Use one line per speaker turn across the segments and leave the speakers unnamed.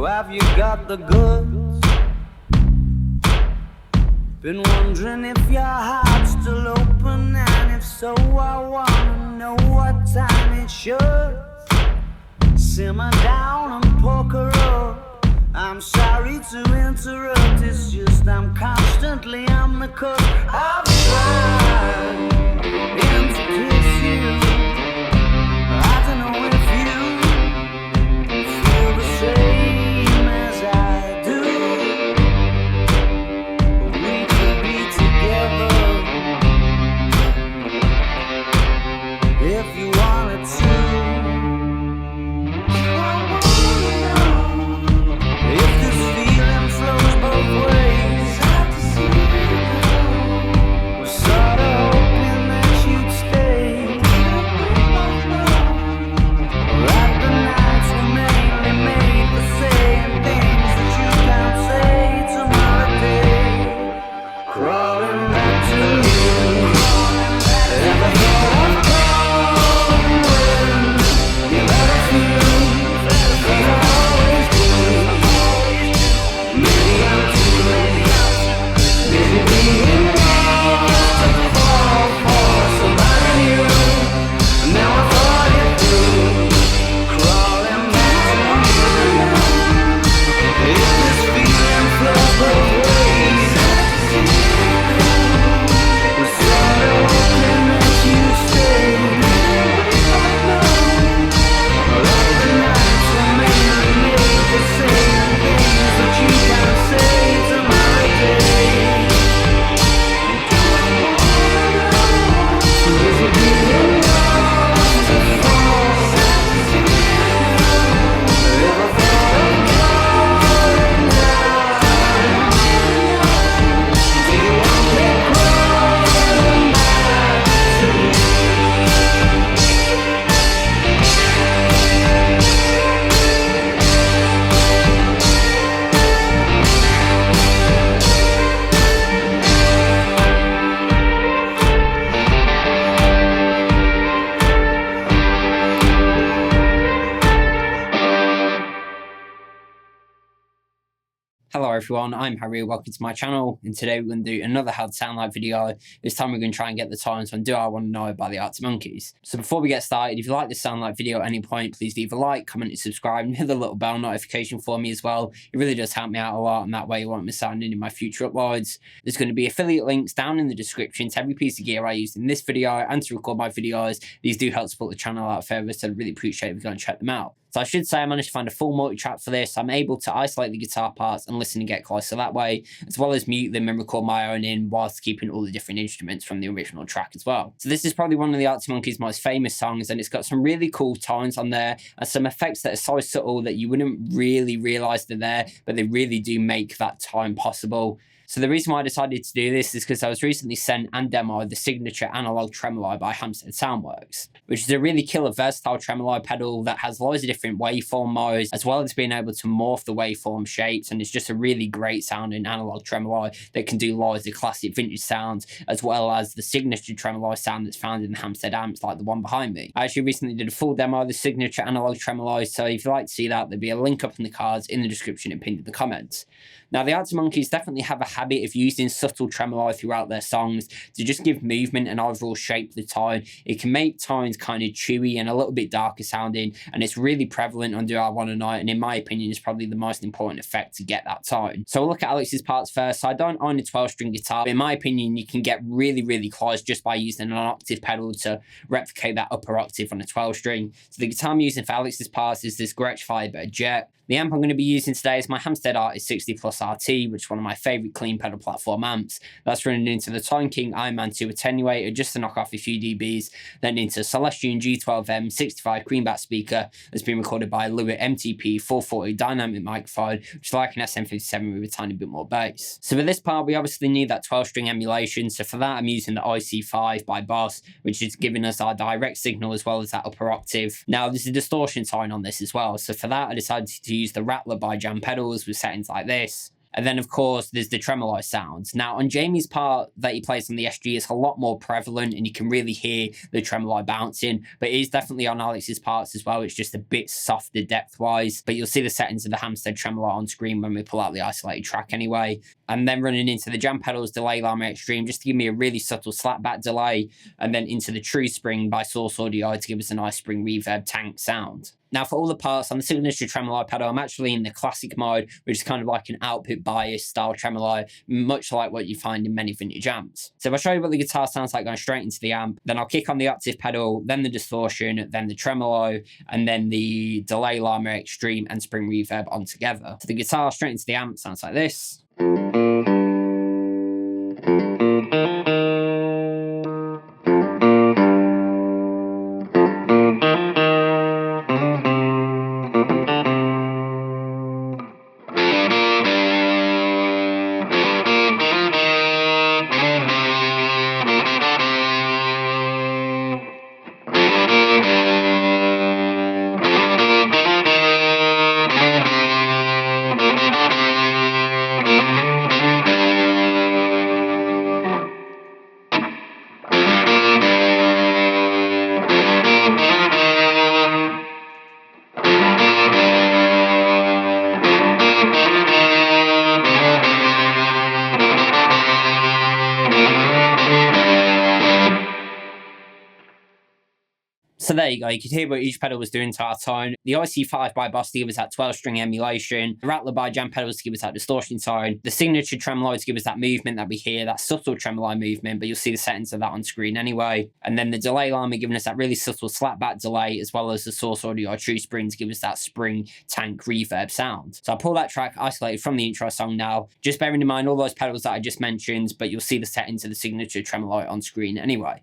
have you got the goods? Been wondering if your heart's still open, and if so, I wanna know what time it should. Simmer down and poker up. I'm sorry to interrupt, it's just I'm constantly on the cusp. I've tried to kiss you. I don't know if you feel the same as I do. But we could be together if you wanted to. If this feeling flows both ways, we're sort of hoping that you'd stay. That the nights were mainly made for saying things that you can't say tomorrow day. Crawling back to you. Ever thought of calling when you better feel? Cause I always do. Maybe I'm too busy being lost to fall for somebody new. Now I thought it through, crawling back to you. If this feeling flows both ways, we're sort of hoping that you stay. Like the nights were mainly made for saying things that you can't say tomorrow day. So is it being lost to fall? Ever thought of calling down? Do you want me crawling back to you?
Hello everyone, I'm Harry, welcome to my channel, and today we're going to do another How to Sound Like video. This time we're going to try and get the tones on Do I Want to Know by the Arctic Monkeys. So before we get started, if you like this Sound Like video at any point, please leave a like, comment and subscribe, and hit the little bell notification for me as well. It really does help me out a lot, and that way you won't miss out on any of my future uploads. There's going to be affiliate links down in the description to every piece of gear I used in this video and to record my videos. These do help support the channel out further, so I'd really appreciate if you go and check them out. So I should say I managed to find a full multi-track for this. I'm able to isolate the guitar parts and listen and get closer that way, as well as mute them and record my own in whilst keeping all the different instruments from the original track as well. So this is probably one of the Arctic Monkeys' most famous songs, and it's got some really cool tones on there and some effects that are so subtle that you wouldn't really realise they're there, but they really do make that tone possible. So the reason why I decided to do this is because I was recently sent and demoed the signature Analogue Tremolo by Hamstead Soundworks, which is a really killer versatile tremolo pedal that has loads of different waveform modes, as well as being able to morph the waveform shapes, and it's just a really great sounding analog tremolo that can do loads of classic vintage sounds, as well as the signature tremolo sound that's found in the Hamstead amps like the one behind me. I actually recently did a full demo of the signature Analogue Tremolo, so if you'd like to see that, there'll be a link up in the cards, in the description and pinned in the comments. Now, the Arctic Monkeys definitely have a habit of using subtle tremolo throughout their songs to just give movement and overall shape to the tone. It can make tones kind of chewy and a little bit darker sounding, and it's really prevalent on Do I Want to Know, and in my opinion is probably the most important effect to get that tone. So we'll look at Alex's parts first. So I don't own a 12-string guitar, but in my opinion you can get really close just by using an octave pedal to replicate that upper octave on a 12-string. So the guitar I'm using for Alex's parts is this Gretsch Firebird Jet. The amp I'm going to be using today is my Hamstead Artist 60 Plus RT, which is one of my favourite clean pedal platform amps. That's running into the Tone King Ironman 2 Attenuator just to knock off a few dBs, then into Celestion G12M 65 greenback speaker that's been recorded by Lewitt MTP440 dynamic microphone, which is like an SM57 with a tiny bit more bass. So for this part we obviously need that 12-string emulation, so for that I'm using the IC5 by Boss, which is giving us our direct signal as well as that upper octave. Now there's a distortion tone on this as well, so for that I decided to use the Rattler by Jam Pedals with settings like this. And then, of course, there's the tremolo sound. Now, on Jamie's part that he plays on the SG, it's a lot more prevalent and you can really hear the tremolo bouncing, but it is definitely on Alex's parts as well. It's just a bit softer depth-wise, but you'll see the settings of the Hamstead tremolo on screen when we pull out the isolated track anyway. And then running into the Jam Pedals Delay Llama Xtreme just to give me a really subtle slapback delay, and then into the True Spring by Source Audio to give us a nice spring reverb tank sound. Now, for all the parts on the signature tremolo pedal, I'm actually in the classic mode, which is kind of like an output bias style tremolo, much like what you find in many vintage amps. So if I show you what the guitar sounds like going straight into the amp, then I'll kick on the Octave pedal, then the distortion, then the tremolo, and then the Delay Llama Xtreme and spring reverb on together. So the guitar straight into the amp sounds like this. So there you go, you could hear what each pedal was doing to our tone. The IC5 by Boss to give us that 12-string emulation, the Rattler by Jam Pedals to give us that distortion tone, the signature tremolo to give us that movement that we hear, that subtle tremolo movement, but you'll see the settings of that on screen anyway. And then the Delay Llama giving us that really subtle slapback delay, as well as the Source Audio True Spring to give us that spring tank reverb sound. So I'll pull that track isolated from the intro song now, just bearing in mind all those pedals that I just mentioned, but you'll see the settings of the signature tremolo on screen anyway.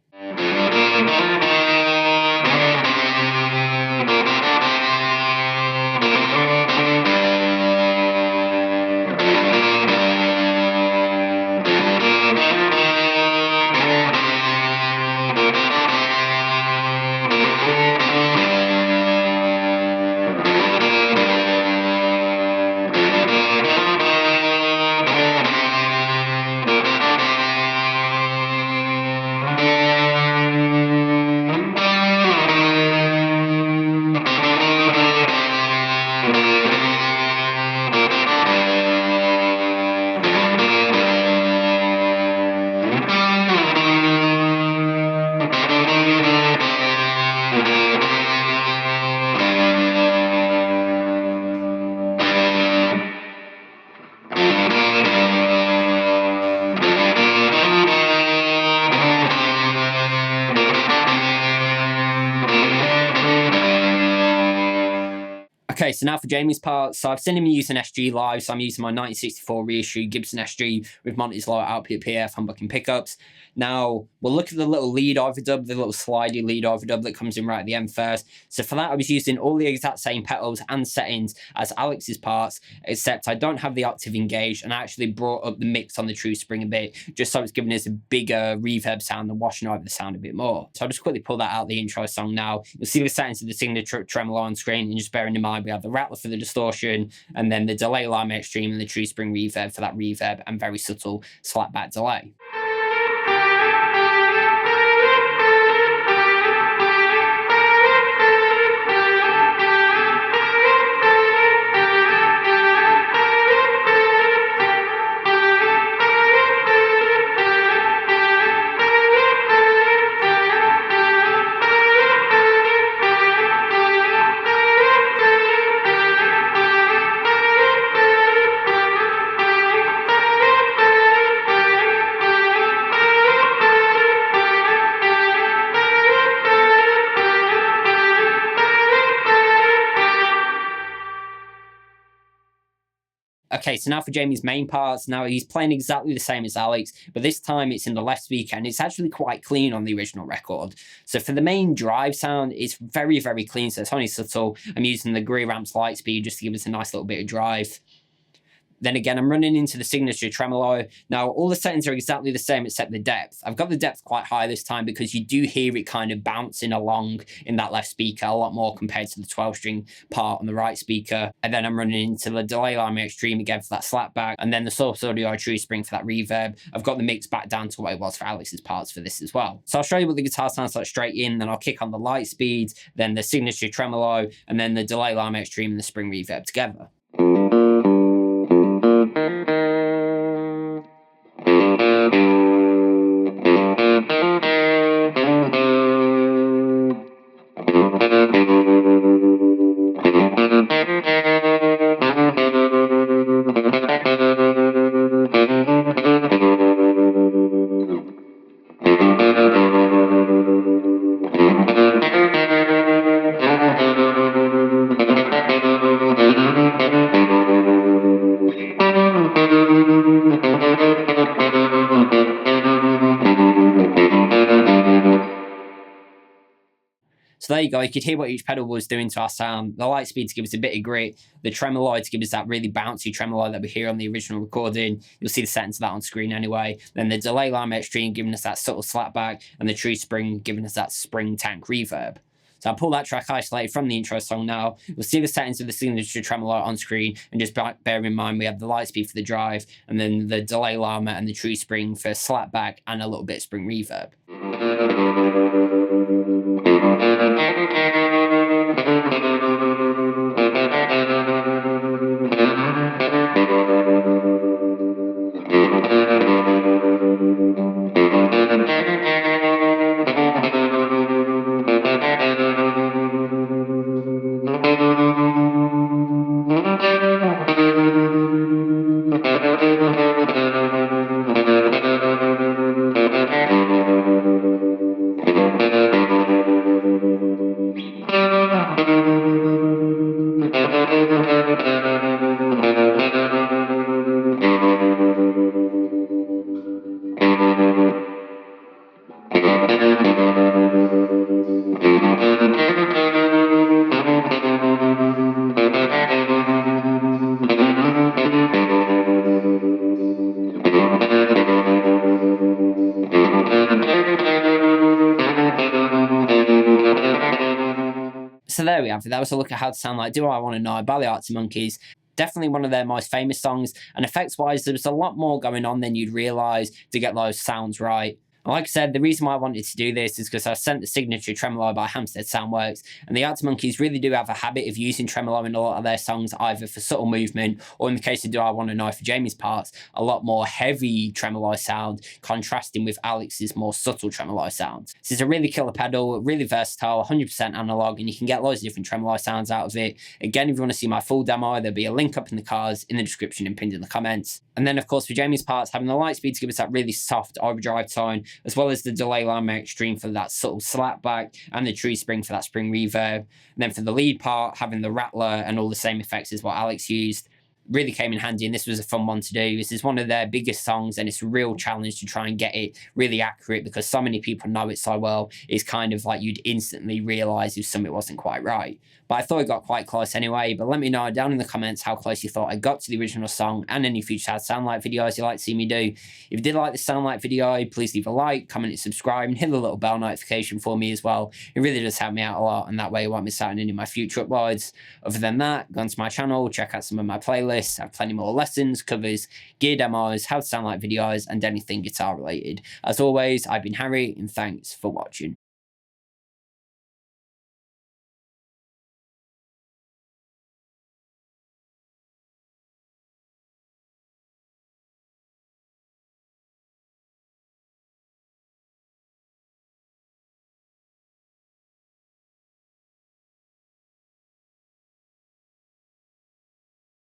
Okay, so now for Jamie's part. So I've seen him use an SG live, so I'm using my 1964 reissue Gibson SG with Monty's lower output PF humbucking pickups. Now, we'll look at the little lead overdub, the little slidey lead overdub that comes in right at the end first. So for that, I was using all the exact same pedals and settings as Alex's parts, except I don't have the octave engaged, and I actually brought up the mix on the True Spring a bit, just so it's giving us a bigger reverb sound and washing over the sound a bit more. So I'll just quickly pull that out of the intro song now. You'll see the settings of the signature tremolo on screen, and just bearing in mind we have the Rattler for the distortion, and then the Delay Llama Xtreme and the True Spring reverb for that reverb and very subtle slapback delay. Okay, so now for Jamie's main parts. Now he's playing exactly the same as Alex, but this time it's in the left speaker, and it's actually quite clean on the original record. So for the main drive sound, it's very, very clean, so it's only subtle. I'm using the Greer Lightspeed just to give us a nice little bit of drive. Then again, I'm running into the signature tremolo. Now, all the settings are exactly the same except the depth. I've got the depth quite high this time because you do hear it kind of bouncing along in that left speaker a lot more compared to the 12-string part on the right speaker. And then I'm running into the delay Llama Xtreme again for that slapback, and then the source audio true spring for that reverb. I've got the mix back down to what it was for Alex's parts for this as well. So I'll show you what the guitar sounds like straight in, then I'll kick on the Lightspeed, then the signature tremolo, and then the delay Llama Xtreme and the spring reverb together. So there you go, you could hear what each pedal was doing to our sound. The Lightspeed to give us a bit of grit, the tremolo to give us that really bouncy tremolo that we hear on the original recording. You'll see the settings of that on screen anyway. Then the delay Llama Xtreme giving us that subtle slapback, and the true spring giving us that spring tank reverb. So I'll pull that track isolated from the intro song now. You'll see the settings of the signature tremolo on screen, and just bear in mind we have the Lightspeed for the drive, and then the delay Llama and the true spring for slapback and a little bit of spring reverb. So there we have it. That was a look at how to sound like Do I Want to Know by the Arctic Monkeys. Definitely one of their most famous songs, and effects-wise, there was a lot more going on than you'd realise to get those sounds right. And like I said, the reason why I wanted to do this is because I sent the signature tremolo by Hamstead Soundworks, and the Arctic Monkeys really do have a habit of using tremolo in a lot of their songs, either for subtle movement, or in the case of Do I Want to Know for Jamie's parts, a lot more heavy tremolo sound, contrasting with Alex's more subtle tremolo sound. This is a really killer pedal, really versatile, 100% analog, and you can get loads of different tremolo sounds out of it. Again, if you want to see my full demo, there'll be a link up in the cards, in the description, and pinned in the comments. And then, of course, for Jamie's parts, having the Lightspeed to give us that really soft overdrive tone, as well as the delay Llama Xtreme for that subtle slapback, and the true spring for that spring reverb. And then for the lead part, having the Rattler and all the same effects as what Alex used. Really came in handy, and this was a fun one to do. This is one of their biggest songs, and it's a real challenge to try and get it really accurate because so many people know it so well. It's kind of like you'd instantly realise if something wasn't quite right. But I thought it got quite close anyway. But let me know down in the comments how close you thought I got to the original song, and any future How to Sound Like videos you'd like to see me do. If you did like the Sound Like video, please leave a like, comment and subscribe, and hit the little bell notification for me as well. It really does help me out a lot, and that way you won't miss out on any of my future uploads. Other than that, go onto my channel, check out some of my playlists. I have plenty more lessons, covers, gear demos, how to sound like videos, and anything guitar related. As always, I've been Harry, and thanks for watching.